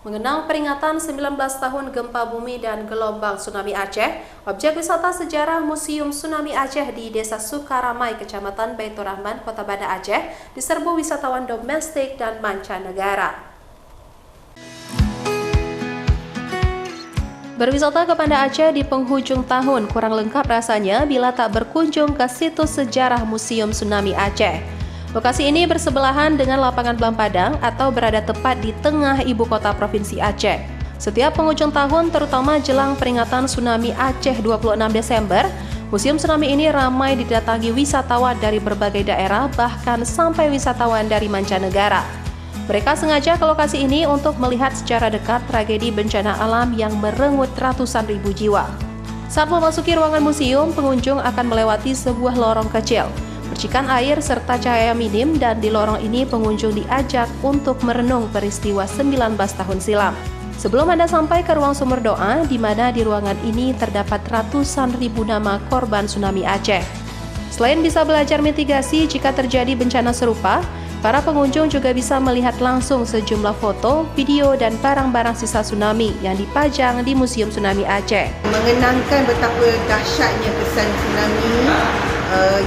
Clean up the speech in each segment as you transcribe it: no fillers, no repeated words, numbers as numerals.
Mengenang peringatan 19 tahun gempa bumi dan gelombang tsunami Aceh, objek wisata sejarah Museum Tsunami Aceh di Desa Sukaramai, Kecamatan Baitur Rahman, Kota Banda Aceh, diserbu wisatawan domestik dan mancanegara. Berwisata ke Banda Aceh di penghujung tahun kurang lengkap rasanya bila tak berkunjung ke situs sejarah Museum Tsunami Aceh. Lokasi ini bersebelahan dengan lapangan Belampadang atau berada tepat di tengah ibu kota Provinsi Aceh. Setiap penghujung tahun, terutama jelang peringatan Tsunami Aceh 26 Desember, Museum Tsunami ini ramai didatangi wisatawan dari berbagai daerah, bahkan sampai wisatawan dari mancanegara. Mereka sengaja ke lokasi ini untuk melihat secara dekat tragedi bencana alam yang merenggut ratusan ribu jiwa. Saat memasuki ruangan museum, pengunjung akan melewati sebuah lorong kecil. Percikan air serta cahaya minim, dan di lorong ini pengunjung diajak untuk merenung peristiwa 19 tahun silam. Sebelum Anda sampai ke ruang sumur doa, di mana di ruangan ini terdapat ratusan ribu nama korban tsunami Aceh. Selain bisa belajar mitigasi jika terjadi bencana serupa, para pengunjung juga bisa melihat langsung sejumlah foto, video, dan barang-barang sisa tsunami yang dipajang di Museum Tsunami Aceh. Mengenangkan betapa dahsyatnya kesan tsunami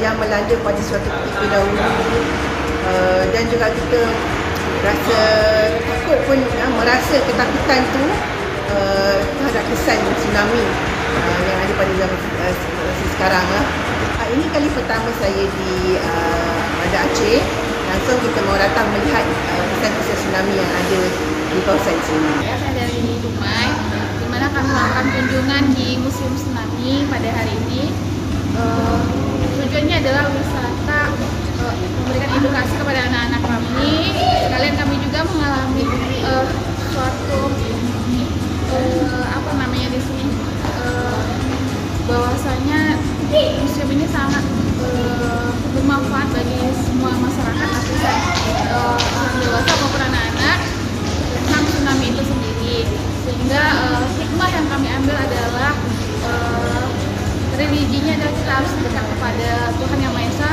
yang melanda pada suatu ketika dahulu, dan juga kita rasa takut pun, merasa ketakutan tu terhadap kesan tsunami yang ada pada zaman sekarang. Ini kali pertama saya di Banda Aceh, langsung kita mau datang melihat kesan-kesan tsunami yang ada di kawasan sini. Saya dari Dumai, di mana kami melakukan kunjungan di Museum Tsunami pada hari ini. Tujuannya adalah wisata, memberikan edukasi kepada anak-anak kami. Sekalian kami juga mengalami suatu di sini, bahwasanya museum ini sangat bermanfaat bagi semua masyarakat, lapisan orang dewasa maupun anak-anak, tentang tsunami itu sendiri. Sehingga hikmah yang kami ambil adalah religinya adalah kita harus dekat kepada Tuhan Yang Maha Esa.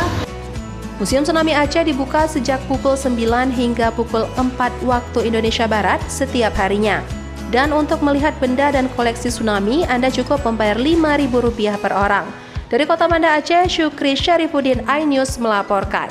Museum Tsunami Aceh dibuka sejak pukul 9 hingga pukul 4 waktu Indonesia Barat setiap harinya. Dan untuk melihat benda dan koleksi tsunami, Anda cukup membayar Rp5.000 per orang. Dari Kota Banda Aceh, Syukri Syarifuddin, iNews melaporkan.